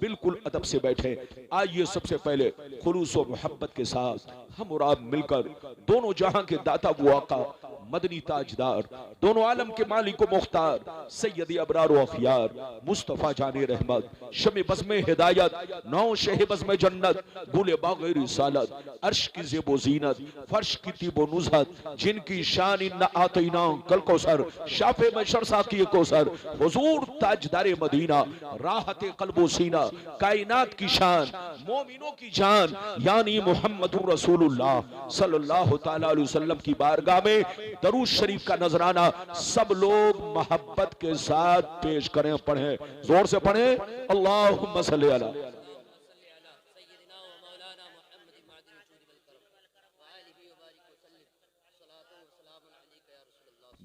बिल्कुल अदब से बैठे। आइए सबसे पहले खुलूस व मोहब्बत के साथ हम और आप मिलकर दोनों जहां के दाता वो आका मदनी ताजदार, दोनों आलम के मालिक व मुख्तार सैयद अबरार व अखियार मुस्तफ़ा जाने रहमत, शमे बज़्म हिदायत, नौ शह बज़्म जन्नत, गुले बाग़ रिसालत, अर्श की ज़ेबो ज़ीनत, फर्श की तीबो नुज़हत, जिनकी शान इन्ना आतैना कल कौसर, शाफ़े मशर साक़ी कौसर, हुज़ूर ताजदार मदीना, राहत क़ल्ब व सीना, कायनात की शान, मोमिनों की जान यानी मुहम्मदुर रसूलुल्लाह सल्लल्लाहु तआला अलैहि वसल्लम की बारगाह में दरूद शरीफ का नजराना सब लोग मोहब्बत के साथ पेश करें। पढ़ें, जोर से पढ़ें, अल्लाहुम्मा सल्ली अला।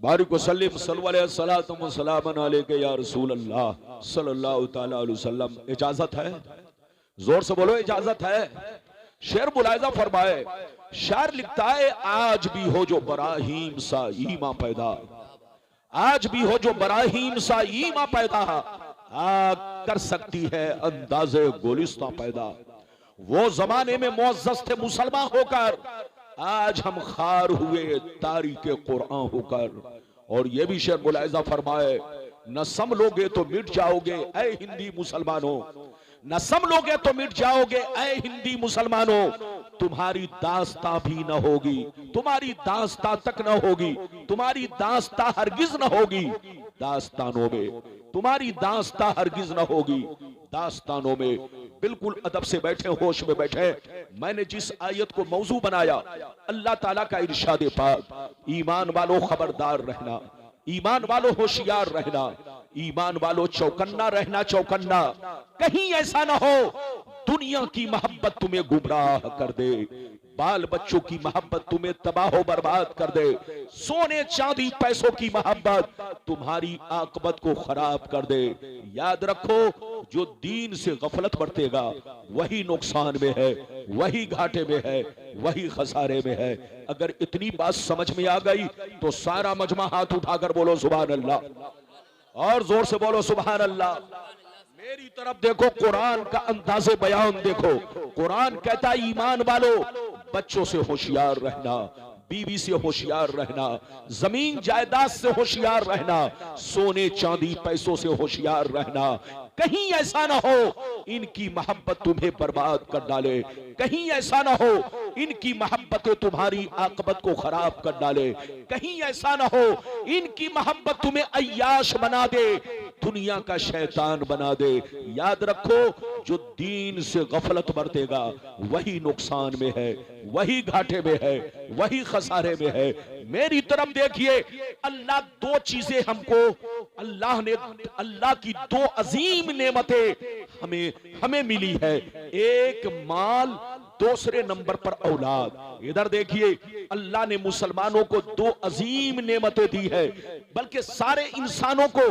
बारिक वसल्लिम सल्लल्लाहु अलैहि या रसूल अल्लाह सल्लल्लाहु तआला अलैहि वसल्लम। इजाजत है, जोर से बोलो इजाजत है। शेर मुलाहिजा फरमाए, शायर लिखता है आज भी हो जो बराहीम सा ईमा पैदा, आज भी हो जो बराहीम सा ईमा पैदा, आग कर सकती है अंदाजे गोलिस्तां पैदा। वो जमाने में मुअज़्ज़ज़ थे मुसलमान होकर, आज हम खार हुए तारीके कुरान होकर। और ये भी शेर मुलाहिजा फरमाए, न सम लोगे तो मिट जाओगे ऐ हिंदी मुसलमानों, न सम लोगे तो मिट जाओगे ऐ हिंदी मुसलमानों, तुम्हारी दास्तां भी न होगी, तुम्हारी दास्तां तक न होगी, तुम्हारी दास्तां हरगिज न होगी दास्तानों में, तुम्हारी दास्तां हरगिज न होगी दास्तानों में। बिल्कुल अदब से बैठे, होश में बैठे। मैंने जिस आयत को मौजू बनाया, अल्लाह ताला का इरशाद पाक, ईमान वालों खबरदार रहना, ईमान वालों होशियार रहना, ईमान वालों चौकन्ना रहना, चौकन्ना। कहीं ऐसा ना हो दुनिया की मोहब्बत तुम्हें गुमराह कर दे, बाल बच्चों की मोहब्बत तुम्हें तबाह बर्बाद कर दे, सोने चांदी पैसों की मोहब्बत तुम्हारी आकबत को खराब कर दे। याद रखो, जो दीन से गफलत बरतेगा वही नुकसान में है, वही घाटे में है, वही खसारे में है। अगर इतनी बात समझ में आ गई तो सारा मजमा हाथ उठाकर बोलो सुभान अल्लाह, और जोर से बोलो सुभान अल्लाह। मेरी तरफ देखो, कुरान का अंदाज़े बयान देखो। कुरान कहता है ईमान वालों बच्चों से होशियार रहना, बीवी से होशियार रहना, जमीन जायदाद से होशियार रहना, सोने चांदी पैसों से होशियार रहना। कहीं ऐसा ना हो इनकी मोहब्बत तुम्हें बर्बाद कर डाले, कहीं ऐसा ना हो इनकी मोहब्बतें तुम्हारी आकबत को खराब कर डाले, कहीं ऐसा ना हो इनकी मोहब्बत तुम्हें अय्याश बना दे, दुनिया का शैतान बना दे। याद रखो, जो दीन से गफलत बरतेगा वही नुकसान में है, वही घाटे में है, वही खसारे में है। मेरी तरफ देखिए, अल्लाह दो चीजें हमको, अल्लाह की दो अजीम नेमतें हमें मिली है। एक माल, दूसरे नंबर पर औलाद। इधर देखिए, अल्लाह ने मुसलमानों को दो अजीम नेमतें दी है, बल्कि सारे इंसानों को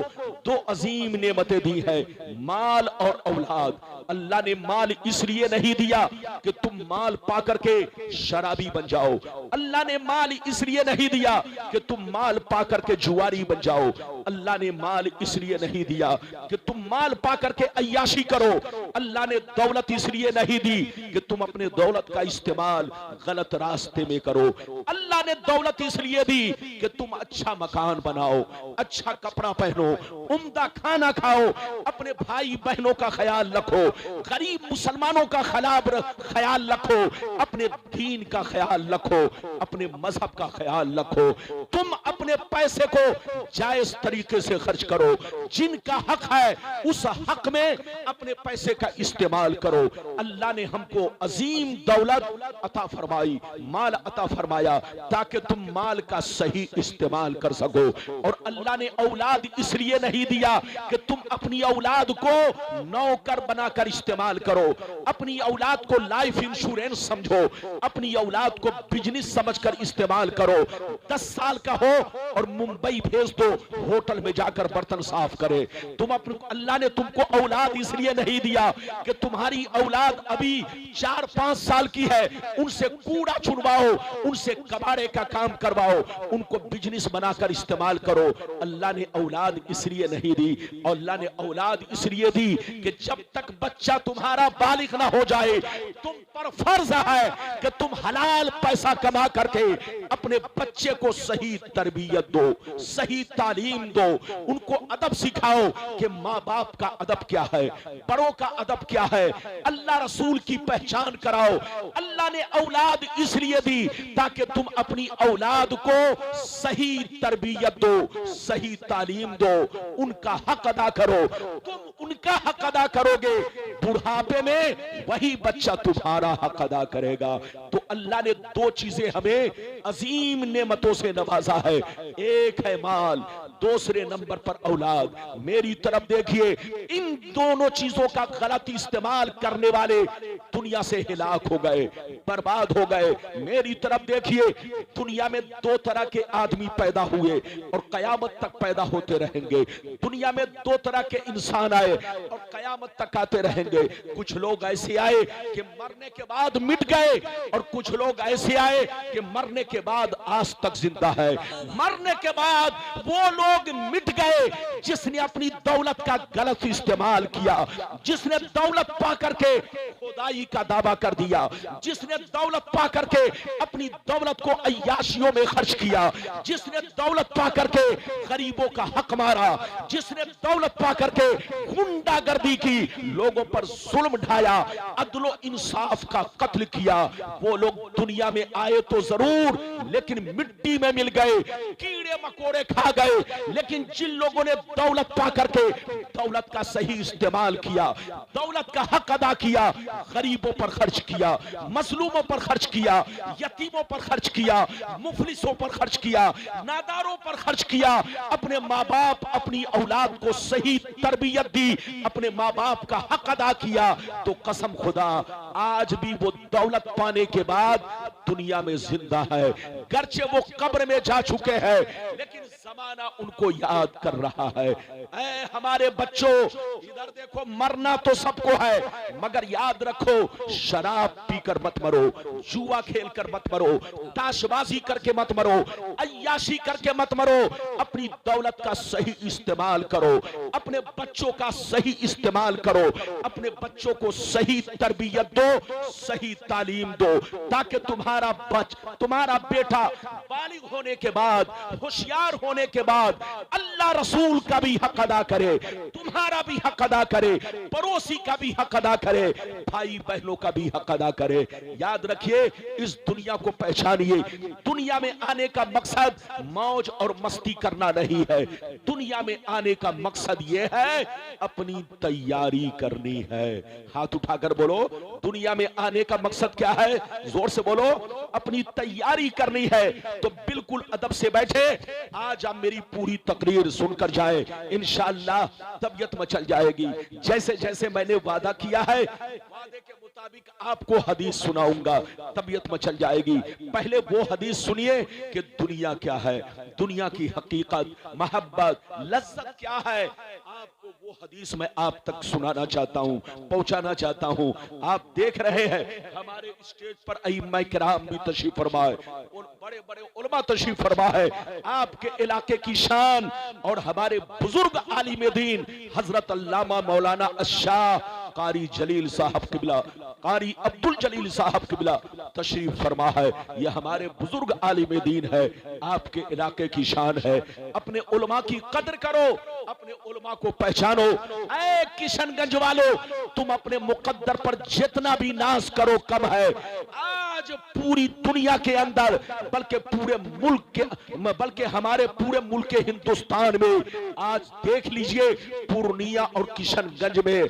दो अजीम नेमतें दी है, माल और औलाद। अल्लाह ने माल इसलिए नहीं दिया कि तुम माल पा करके शराबी बन जाओ, अल्लाह ने माल इसलिए नहीं दिया कि तुम माल पा करके जुआरी बन जाओ, अल्लाह ने माल इसलिए नहीं दिया कि तुम माल पा करके अय्याशी करो, अल्लाह ने दौलत इसलिए नहीं दी कि तुम अपने दौलत का इस्तेमाल गलत रास्ते में करो, अल्लाह ने दौलत इसलिए दी कि तुम अच्छा मकान बनाओ, अच्छा कपड़ा पहनो, उम्दा खाना खाओ, अपने भाई बहनों का ख्याल रखो, गरीब मुसलमानों का ख्याल रखो, अपने दीन का ख्याल रखो, अपने मजहब का ख्याल रखो। तुम अपने पैसे को जायज तरीके से खर्च करो, जिनका हक है उस हक में अपने पैसे का इस्तेमाल करो। अल्लाह ने हमको अजीम दौलत अता फरमाई, माल अता फरमाया, ताकि तुम माल का सही इस्तेमाल कर सको। और अल्लाह ने औलाद इसलिए नहीं दिया कि तुम अपनी औलाद को नौकर बनाकर इस्तेमाल करो, अपनी औलाद को लाइफ इंश्योरेंस समझो, अपनी औलाद को बिजनेस समझकर इस्तेमाल करो। 10 साल का हो और मुंबई भेज दो, होटल में जाकर बर्तन साफ करे। तुम अपने, अल्लाह ने तुमको औलाद इसलिए नहीं दिया कि तुम्हारी औलाद अभी 4-5 साल की है, उनसे कूड़ा चुनवाओ, उनसे कबाड़े का काम करवाओ, उनको बिजनेस बनाकर इस्तेमाल करो। अल्लाह ने औलाद इसलिए नहीं दी, अल्लाह ने औलाद इसलिए दी कि जब तक बच्चा तुम्हारा बालिग ना हो जाए, तुम पर फर्ज है कि तुम हलाल पैसा कमा करके अपने बच्चे को सही तरबियत दो, सही तालीम दो, उनको अदब सिखाओ कि माँ बाप का अदब क्या है, बड़ों का अदब क्या है, अल्लाह रसूल की पहचान कराओ। अल्लाह ने औलाद इसलिए दी ताकि तुम अपनी औलाद को सही तरबियत दो, सही तालीम दो, उनका हक अदा करो। तुम उनका हक अदा करोगे, बुढ़ापे में वही बच्चा तुम्हारा हक अदा करेगा। तो अल्लाह ने 2 चीजें हमें अजीम नेमतों से नवाजा है, एक है माल, दूसरे नंबर पर औलाद। मेरी तरफ देखिए, इन दोनों चीजों का गलत इस्तेमाल करने वाले दुनिया से हिलाक हो गए, बर्बाद हो गए। मेरी तरफ देखिए, दुनिया में 2 तरह के आदमी पैदा हुए और कयामत तक पैदा होते रहेंगे। दुनिया में 2 तरह के इंसान आए और कयामत तक आते रहेंगे। कुछ लोग ऐसे आए कि मरने के बाद मिट गए और कुछ लोग ऐसे आए कि मरने के बाद आज तक जिंदा है। मरने के बाद वो लोग मिट गए जिसने अपनी दौलत का गलत इस्तेमाल किया, जिसने दौलत पा करके खुदाई का दावा कर दिया, जिसने दौलत पा करके अपनी दौलत को अय्याशियों में खर्च किया, जिसने दौलत पा करके गरीबों का हक मारा, जिसने दौलत पा करके गुंडागर्दी की, लोगों पर जुल्म ढाया, अदलो इंसाफ का कत्ल किया, वो लोग दुनिया में आए तो जरूर लेकिन मिट्टी में मिल गए, कीड़े मकोड़े खा गए। लेकिन जिन लोगों ने दौलत पा करके दौलत का सही इस्तेमाल किया, दौलत का हक अदा किया, गरीबों पर खर्च किया, मजलूमों पर खर्च किया, यतीमों पर खर्च किया, मुफलिसों पर खर्च किया, नादारों पर खर्च किया, अपने माँ बाप अपनी औलाद को सही तरबियत दी, अपने माँ बाप का हक अदा किया, तो कसम खुदा आज भी वो दौलत पाने के बाद दुनिया में जिंदा है। गर्चे वो कब्र में जा चुके हैं लेकिन जमाना उनको याद कर रहा है। ऐ हमारे बच्चों, इधर देखो, मरना तो सबको है मगर याद रखो, शराब पीकर मत मरो, जुआ खेलकर मत मरो, ताशबाजी करके मत मरो, अय्याशी करके मत मरो। अपनी दौलत का सही इस्तेमाल करो, अपने बच्चों का सही इस्तेमाल करो, अपने बच्चों को सही तरबियत दो, सही तालीम दो, ताकि तुम्हारा बेटा बालिग होने के बाद, होशियार होने के बाद अल्लाह रसूल का भी हक अदा करे, तुम्हारा भी हक अदा करे, पड़ोसी का भी हक अदा करे, भाई बहनों का भी हक अदा करे। याद रखिए, इस दुनिया को पहचानिए। दुनिया में आने का मकसद मौज और मस्ती करना नहीं है। दुनिया में आने का मकसद यह है अपनी तैयारी करनी है। हाथ उठाकर बोलो, दुनिया में आने का मकसद क्या है? जोर से बोलो, अपनी तैयारी करनी है। तो बिल्कुल अदब से बैठे, आज आप मेरी पूरी तकरीर सुनकर जाए, इंशाअल्लाह तबीयत मचल जाएगी। जैसे जैसे मैंने वादा किया है, वादे के मुताबिक आपको हदीस सुनाऊंगा, तबीयत मचल जाएगी। पहले वो हदीस सुनिए कि दुनिया क्या है, दुनिया की हकीकत, मोहब्बत, लज्जत क्या है। आपको वो हदीस मैं आप तक सुनाना चाहता हूँ, पहुंचाना चाहता हूँ। आप देख रहे हैं हमारे स्टेज पर अइम्मा किराम भी तशरीफ फरमा है, बड़े बड़े उलमा तशरीफ फरमा है। आपके इलाके की शान और हमारे बुजुर्ग आलिम दीन हजरत अल्लामा मौलाना अशाह कारी जलील साहब किबला, कारी अब्दुल जलील साहब किबला तशरीफ फरमा है। यह हमारे बुजुर्ग आलिम दीन है, आपके इलाके की शान है। अपने उलमा की कदर करो, अपने उलमा को पहचानो। ऐ किशनगंज वालों, तुम अपने मुकद्दर पर जितना भी नाज करो कम है। आज पूरी दुनिया के अंदर, बल्कि पूरे मुल्क के, बल्कि हमारे पूरे मुल्क के हिंदुस्तान में आज देख लीजिए, पूर्णिया और किशनगंज में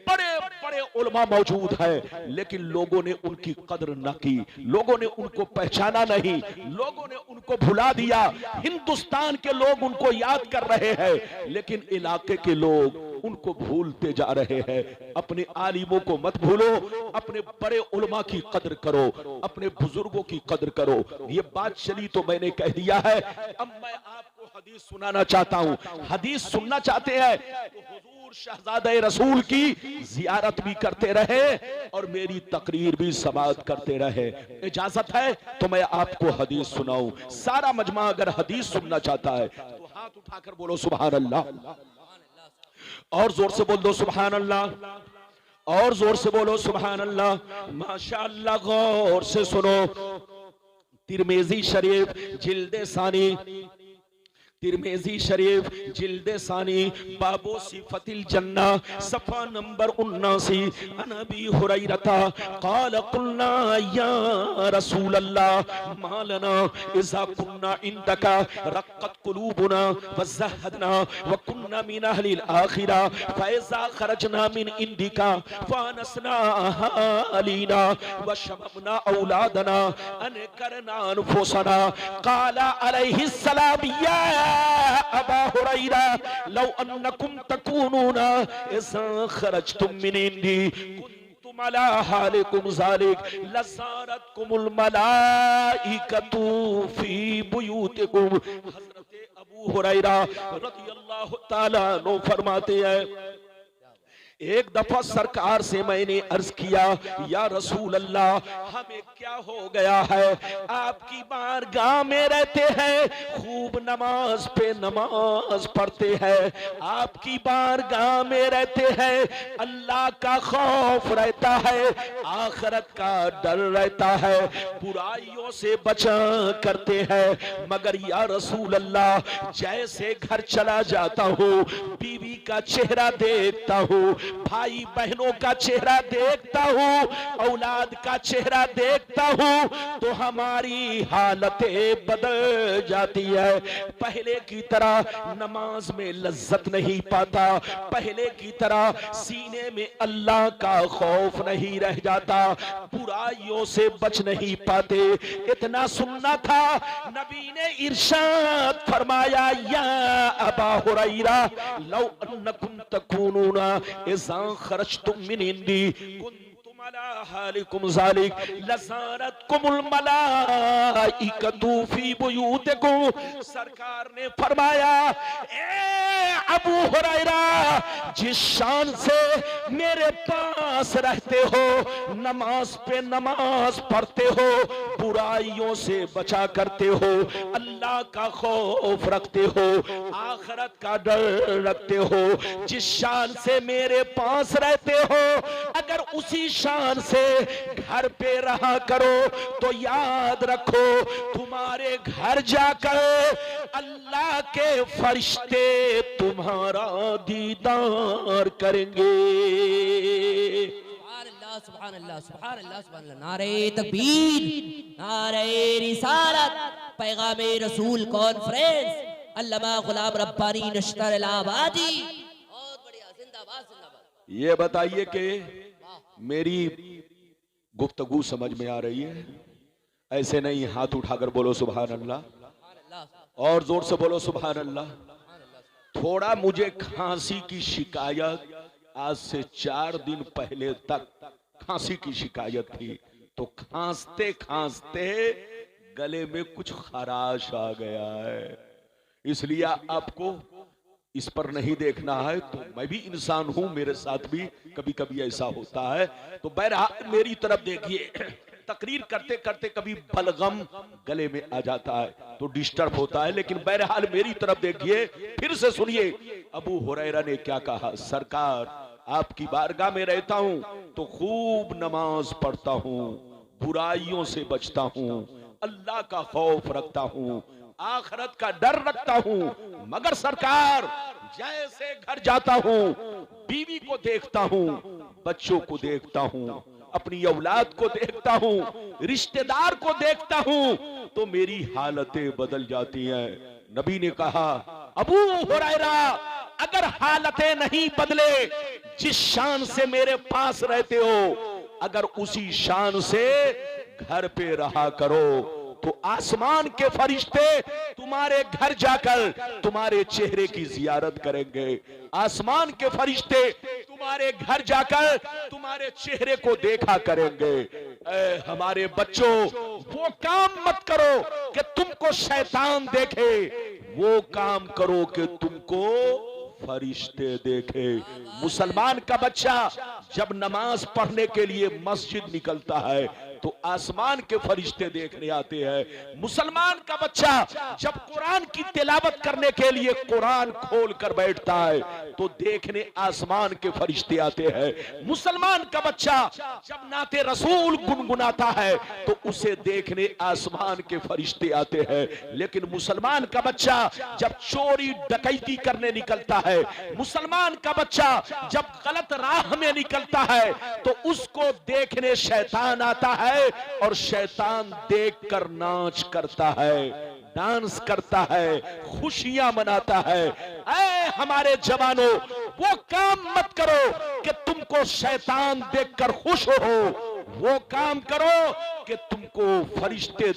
बड़े बड़े उलमा मौजूद हैं, लेकिन लोगों ने उनकी कदर न की, लोगों ने उनको पहचाना नहीं, लोगों ने उनको भुला दिया। हिंदुस्तान के लोग उनको याद कर रहे हैं, लेकिन इलाके के लोग उनको भूलते जा रहे हैं। अपने आलिमों को मत भूलो, अपने बड़े उलमा की कदर करो, अपने बुजुर्गों की कदर करो। ये बात चली तो मैंने कह दिया है। अब मैं आपको हदीस सुनाना चाहता हूं। हदीस सुनना चाहते हैं तो हुजूर शहजादे रसूल की जियारत भी करते रहे और मेरी तकरीर भी समाअत करते रहे। इजाजत है तो मैं आपको हदीस सुनाऊं। सारा मजमा अगर हदीस सुनना चाहता है तो हाथ उठाकर बोलो सुभान अल्लाह, और जोर से बोल दो सुभान अल्लाह, और जोर से बोलो सुभान अल्लाह। माशाअल्लाह, गौर से सुनो। तिरमिजी शरीफ जिल्दे सानी, तिरमिजी शरीफ जिल्दे सानी, बाबो सिफतिल जन्ना, सफा नंबर 79। अनबी हुरैरता क़ाल क़ुलना या रसूल अल्लाह मा लना इज़ा कुन्ना इंदका रक़्क़त क़ुलूबुना व ज़हदना व कुन्ना मिन अहलिल आखिरा फ़इज़ा ख़रजना मिन इंदिका फ़अनसना अहलीना व शममना औलादना अनकरना अनफुसना। क़ाल अलैहिस्सलाम या अबा हुरैरा लौ अन्नकुम तकूनूना इज़ा खरजतुम मिन इंदी कुन्तुम अला हालिकुम ज़ालिक लज़ारतकुमुल मलाइकतु फी बुयूतिकुम। हज़रत अबू हुरैरा रज़ियल्लाहु ताला अन्हु फरमाते हैं, एक दफा सरकार से मैंने अर्ज किया, या रसूल अल्लाह हमें क्या हो गया है, आपकी बारगाह में रहते हैं, खूब नमाज पे नमाज पढ़ते हैं, आपकी बारगाह में रहते हैं, अल्लाह का खौफ रहता है, आखिरत का डर रहता है, बुराइयों से बचा करते हैं, मगर या रसूल अल्लाह जैसे घर चला जाता हूँ, बीवी का चेहरा देखता हूँ, भाई बहनों का चेहरा देखता हूँ, औलाद का चेहरा देखता हूँ, तो हमारी हालतें बदल जाती है। पहले की तरह नमाज में लज्जत नहीं पाता, पहले की तरह सीने में अल्लाह का खौफ नहीं रह जाता, बुराइयों से बच नहीं पाते। इतना सुनना था, नबी ने इरशाद फरमाया, या अबा हुरैरा लौ अन्नकुम तकूनूना इज़ा खरजतुम मिन इंदी कुन्तुम अला हालिकुम ज़ालिक लज़ारतकुमुल मलाइकतु फी बुयूतिकुम। सरकार ने फरमाया, ए अबू हुरैरा जिस शान से मेरे पास रहते हो, नमाज पे नमाज पढ़ते हो, बुराइयों से बचा करते हो, अल्लाह का खौफ रखते हो, आखिरत का डर रखते हो, जिस शान से मेरे पास रहते हो, अगर उसी शान से घर पे रहा करो तो याद रखो तुम्हारे घर जाकर अल्लाह के फरिश्ते तुम्हारा दीदार करेंगे। सुभान अल्लाह, सुभान अल्लाह, सुभान अल्लाह। नारे तकबीर, नारे रिसालत, पैगामे रसूल कॉन्फ्रेंस, अल्लामा गुलाम रब्बानी नश्तर इलाहाबादी। बहुत बढ़िया, जिंदाबाद जिंदाबाद। ये बताइए कि मेरी गुफ्तगू समझ में आ रही है? ऐसे नहीं, हाथ उठाकर बोलो सुभान अल्लाह, और जोर से बोलो सुभान अल्लाह। थोड़ा मुझे खांसी की शिकायत आज से 4 दिन पहले तक खांसी की शिकायत थी, तो खांसते खांसते गले में कुछ खराश आ गया है, इसलिए आपको इस पर नहीं देखना है। तो मैं भी इंसान हूं, मेरे साथ भी कभी कभी ऐसा होता है। तो बहरहाल मेरी तरफ देखिए, तकरीर करते करते कभी बलगम गले में आ जाता है तो डिस्टर्ब होता है, लेकिन बहरहाल मेरी तरफ देखिए, फिर से सुनिए अबू हुरैरा ने क्या कहा। सरकार आपकी बारगाह में रहता हूं तो खूब नमाज पढ़ता हूं, बुराइयों से बचता हूं, अल्लाह का खौफ रखता हूं, आखिरत का डर रखता हूं, मगर सरकार जैसे घर जाता हूं, बीवी को देखता हूं, बच्चों को देखता हूं, अपनी औलाद को देखता हूं, रिश्तेदार को देखता हूं, तो मेरी हालतें बदल जाती हैं। नबी ने कहा, अबू हुरैरा अगर हालतें नहीं बदले, जिस शान से मेरे पास रहते हो, अगर उसी शान से घर पे रहा करो तो आसमान के फरिश्ते तुम्हारे घर जाकर तुम्हारे चेहरे की जियारत करेंगे। आसमान के फरिश्ते तुम्हारे घर जाकर तुम्हारे चेहरे को देखा करेंगे। ऐ हमारे बच्चों, वो काम मत करो कि तुमको शैतान देखे, वो काम करो कि तुमको फरिश्ते देखे। मुसलमान का बच्चा जब नमाज पढ़ने के लिए मस्जिद निकलता है तो आसमान के फरिश्ते देखने आते हैं। मुसलमान का बच्चा जब कुरान की तिलावत करने के लिए कुरान खोल कर बैठता है तो देखने आसमान के फरिश्ते आते हैं। मुसलमान का बच्चा जब नाते रसूल गुनगुनाता है तो उसे देखने आसमान के फरिश्ते आते हैं। लेकिन मुसलमान का बच्चा जब चोरी डकैती करने निकलता है, मुसलमान का बच्चा जब गलत राह में निकलता है तो उसको देखने शैतान आता है और शैतान देखकर नाच करता है, डांस करता है, खुशियां मनाता है। ऐ हमारे जवानों, वो काम मत करो कि तुमको शैतान देखकर खुश हो, वो काम करो कि तुमको फरिश्ते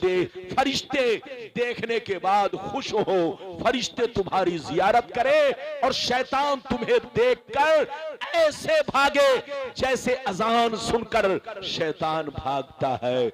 देखने के बाद खुश हो, फरिश्ते तुम्हारी जियारत करें और शैतान तुम्हें देखकर ऐसे भागे जैसे अजान सुनकर शैतान भागता है।